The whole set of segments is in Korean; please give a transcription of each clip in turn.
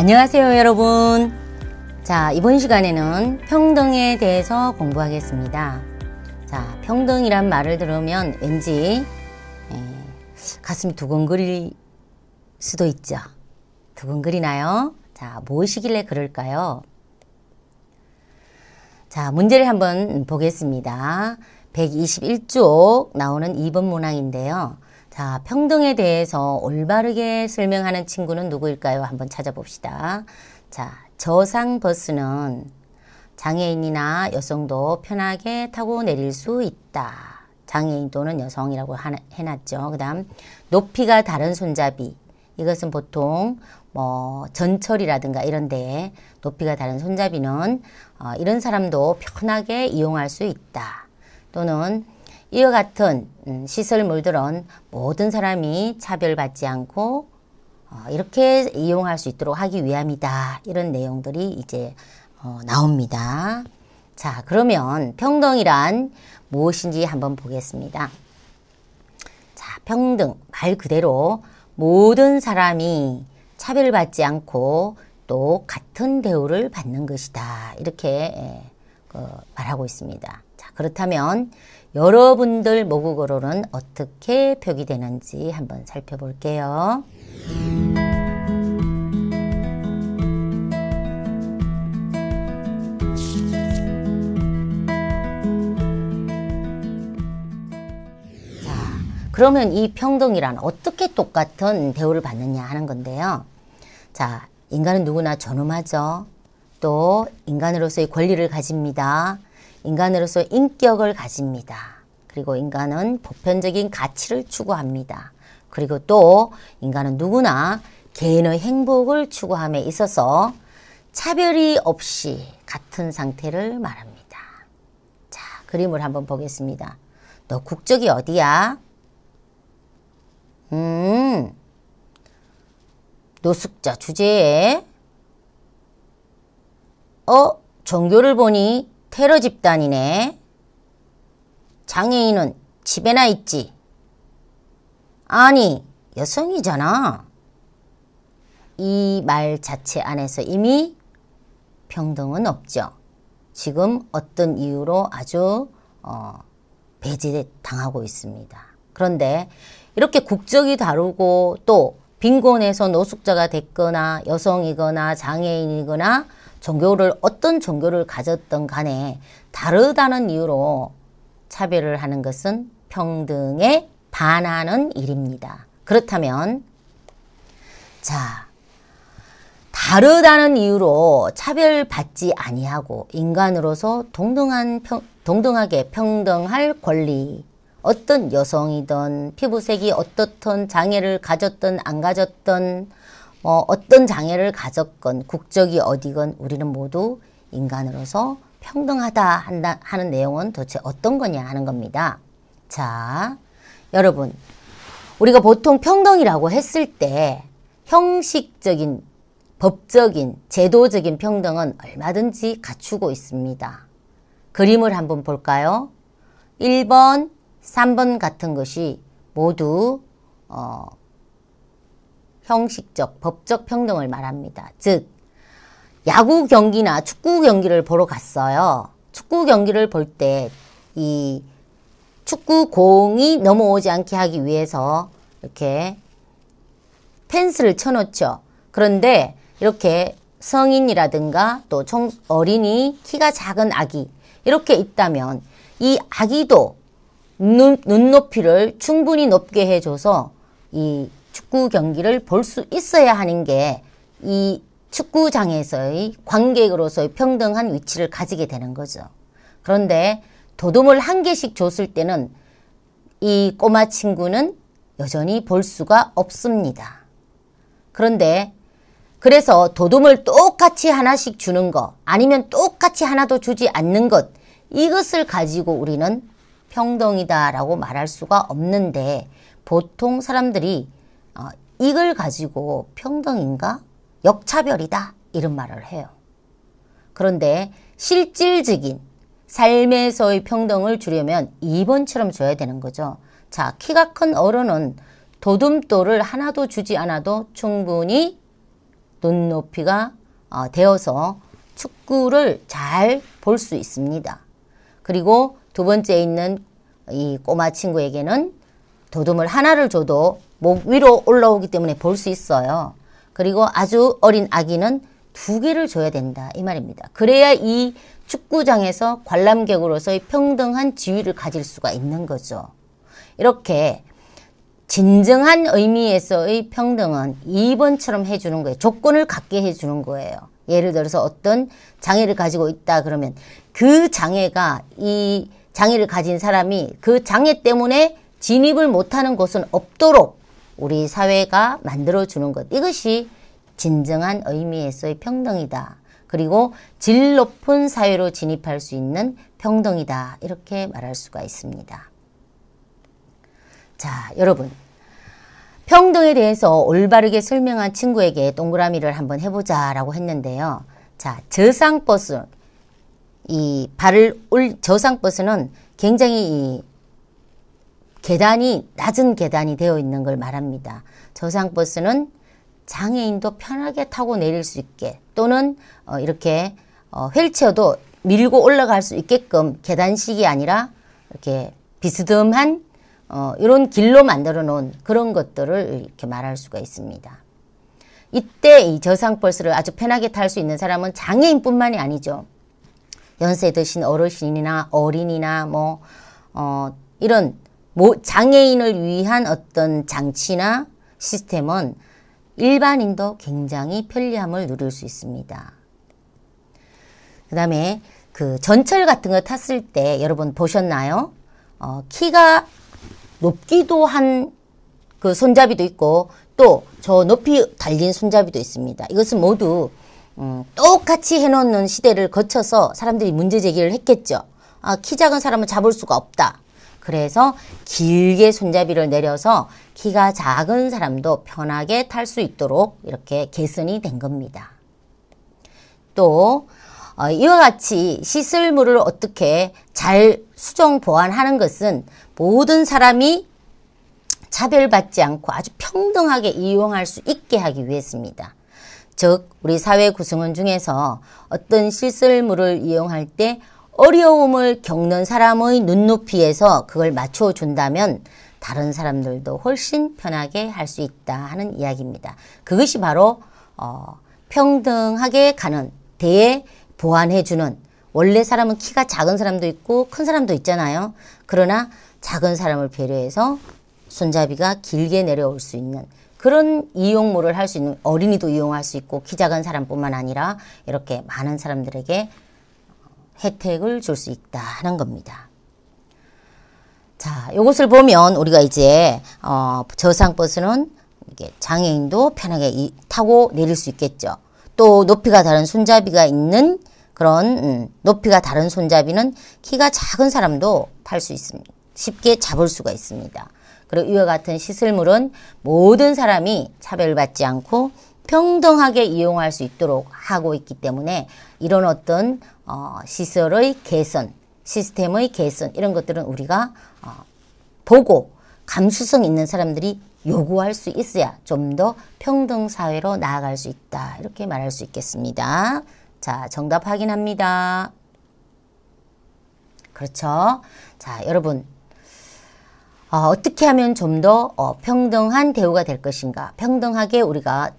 안녕하세요, 여러분. 자, 이번 시간에는 평등에 대해서 공부하겠습니다. 자, 평등이란 말을 들으면 왠지 가슴이 두근거릴 수도 있죠. 두근거리나요? 자, 무엇이길래 그럴까요? 자, 문제를 한번 보겠습니다. 121쪽 나오는 2번 문항인데요. 자, 평등에 대해서 올바르게 설명하는 친구는 누구일까요? 한번 찾아봅시다. 자, 저상 버스는 장애인이나 여성도 편하게 타고 내릴 수 있다. 장애인 또는 여성이라고 해놨죠. 그 다음 높이가 다른 손잡이. 이것은 보통 전철이라든가 이런 데 높이가 다른 손잡이는 이런 사람도 편하게 이용할 수 있다. 또는 이와 같은 시설물들은 모든 사람이 차별받지 않고 이렇게 이용할 수 있도록 하기 위함이다. 이런 내용들이 이제 나옵니다. 자, 그러면 평등이란 무엇인지 한번 보겠습니다. 자, 평등 말 그대로 모든 사람이 차별받지 않고 또 같은 대우를 받는 것이다. 이렇게 말하고 있습니다. 자, 그렇다면 여러분들 모국어로는 어떻게 표기되는지 한번 살펴볼게요. 자, 그러면 이 평등이란 어떻게 똑같은 대우를 받느냐 하는 건데요. 자, 인간은 누구나 존엄하죠. 또 인간으로서의 권리를 가집니다. 인간으로서 인격을 가집니다. 그리고 인간은 보편적인 가치를 추구합니다. 그리고 또 인간은 누구나 개인의 행복을 추구함에 있어서 차별이 없이 같은 상태를 말합니다. 자, 그림을 한번 보겠습니다. 너 국적이 어디야? 노숙자 주제에 종교를 보니 테러 집단이네. 장애인은 집에나 있지. 아니, 여성이잖아. 이 말 자체 안에서 이미 평등은 없죠. 지금 어떤 이유로 아주 배제당하고 있습니다. 그런데 이렇게 국적이 다르고 또 빈곤에서 노숙자가 됐거나 여성이거나 장애인이거나 어떤 종교를 가졌던 간에 다르다는 이유로 차별을 하는 것은 평등에 반하는 일입니다. 그렇다면 자, 다르다는 이유로 차별받지 아니하고 인간으로서 동등하게 평등할 권리, 어떤 여성이든 피부색이 어떻든 장애를 가졌든 안 가졌든 어떤 장애를 가졌건 국적이 어디건 우리는 모두 인간으로서 평등하다 하는 내용은 도대체 어떤 거냐 하는 겁니다. 자, 여러분, 우리가 보통 평등이라고 했을 때 형식적인, 법적인, 제도적인 평등은 얼마든지 갖추고 있습니다. 그림을 한번 볼까요? 1번, 3번 같은 것이 모두 형식적, 법적 평등을 말합니다. 즉, 야구 경기나 축구 경기를 보러 갔어요. 축구 경기를 볼 때 이 축구 공이 넘어오지 않게 하기 위해서 이렇게 펜스를 쳐놓죠. 그런데 이렇게 성인이라든가 또 어린이, 키가 작은 아기 이렇게 있다면 이 아기도 눈높이를 충분히 높게 해줘서 이 축구 경기를 볼 수 있어야 하는 게 이 축구장에서의 관객으로서의 평등한 위치를 가지게 되는 거죠. 그런데 도둠을 한 개씩 줬을 때는 이 꼬마 친구는 여전히 볼 수가 없습니다. 그런데 그래서 도둠을 똑같이 하나씩 주는 것 아니면 똑같이 하나도 주지 않는 것 이것을 가지고 우리는 평등이다라고 말할 수가 없는데 보통 사람들이 이걸 가지고 평등인가? 역차별이다 이런 말을 해요. 그런데 실질적인 삶에서의 평등을 주려면 2번처럼 줘야 되는 거죠. 자, 키가 큰 어른은 도둠돌을 하나도 주지 않아도 충분히 눈높이가 되어서 축구를 잘 볼 수 있습니다. 그리고 두 번째에 있는 이 꼬마 친구에게는 도둠을 하나를 줘도 목 위로 올라오기 때문에 볼 수 있어요. 그리고 아주 어린 아기는 2개를 줘야 된다 이 말입니다. 그래야 이 축구장에서 관람객으로서의 평등한 지위를 가질 수가 있는 거죠. 이렇게 진정한 의미에서의 평등은 2번처럼 해주는 거예요. 조건을 갖게 해주는 거예요. 예를 들어서 어떤 장애를 가지고 있다 그러면 그 장애가 이 장애를 가진 사람이 그 장애 때문에 진입을 못하는 곳은 없도록 우리 사회가 만들어주는 것. 이것이 진정한 의미에서의 평등이다. 그리고 질 높은 사회로 진입할 수 있는 평등이다. 이렇게 말할 수가 있습니다. 자, 여러분. 평등에 대해서 올바르게 설명한 친구에게 동그라미를 한번 해보자 라고 했는데요. 자, 저상버스. 이 저상버스는 굉장히 계단이 낮은 계단이 되어 있는 걸 말합니다. 저상버스는 장애인도 편하게 타고 내릴 수 있게 또는 이렇게 휠체어도 밀고 올라갈 수 있게끔 계단식이 아니라 이렇게 비스듬한 이런 길로 만들어 놓은 그런 것들을 이렇게 말할 수가 있습니다. 이때 이 저상버스를 아주 편하게 탈 수 있는 사람은 장애인뿐만이 아니죠. 연세 드신 어르신이나 어린이나 이런 장애인을 위한 어떤 장치나 시스템은 일반인도 굉장히 편리함을 누릴 수 있습니다. 그 다음에 그 전철 같은 거 탔을 때 여러분 보셨나요? 키가 높기도 한 그 손잡이도 있고 또 저 높이 달린 손잡이도 있습니다. 이것은 모두 똑같이 해놓는 시대를 거쳐서 사람들이 문제 제기를 했겠죠. 키 작은 사람은 잡을 수가 없다. 그래서 길게 손잡이를 내려서 키가 작은 사람도 편하게 탈 수 있도록 이렇게 개선이 된 겁니다. 또 이와 같이 시설물을 어떻게 잘 수정 보완하는 것은 모든 사람이 차별받지 않고 아주 평등하게 이용할 수 있게 하기 위해서입니다. 즉 우리 사회 구성원 중에서 어떤 시설물을 이용할 때 어려움을 겪는 사람의 눈높이에서 그걸 맞춰준다면 다른 사람들도 훨씬 편하게 할 수 있다 하는 이야기입니다. 그것이 바로 평등하게 가는 대에 보완해주는 원래 사람은 키가 작은 사람도 있고 큰 사람도 있잖아요. 그러나 작은 사람을 배려해서 손잡이가 길게 내려올 수 있는 그런 이용물을 할 수 있는 어린이도 이용할 수 있고 키 작은 사람뿐만 아니라 이렇게 많은 사람들에게 혜택을 줄 수 있다 하는 겁니다. 자, 이것을 보면 우리가 이제 저상버스는 이게 장애인도 편하게 타고 내릴 수 있겠죠. 또 높이가 다른 손잡이가 있는 그런 높이가 다른 손잡이는 키가 작은 사람도 탈 수 있습니다. 쉽게 잡을 수가 있습니다. 그리고 이와 같은 시설물은 모든 사람이 차별받지 않고 평등하게 이용할 수 있도록 하고 있기 때문에 이런 어떤 시설의 개선, 시스템의 개선 이런 것들은 우리가 보고 감수성 있는 사람들이 요구할 수 있어야 좀 더 평등사회로 나아갈 수 있다. 이렇게 말할 수 있겠습니다. 자, 정답 확인합니다. 그렇죠. 자, 여러분. 어떻게 하면 좀 더 평등한 대우가 될 것인가, 평등하게 우리가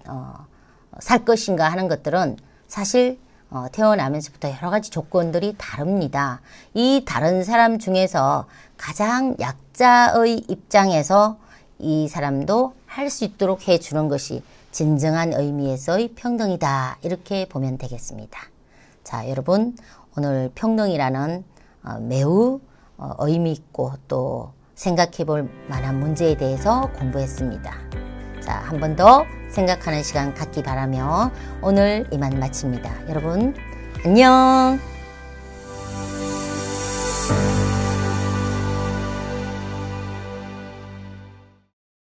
살 것인가 하는 것들은 사실 태어나면서부터 여러 가지 조건들이 다릅니다. 이 다른 사람 중에서 가장 약자의 입장에서 이 사람도 할 수 있도록 해주는 것이 진정한 의미에서의 평등이다. 이렇게 보면 되겠습니다. 자, 여러분 오늘 평등이라는 매우 의미 있고 또 생각해 볼 만한 문제에 대해서 공부했습니다. 자, 한 번 더 생각하는 시간 갖기 바라며 오늘 이만 마칩니다. 여러분, 안녕!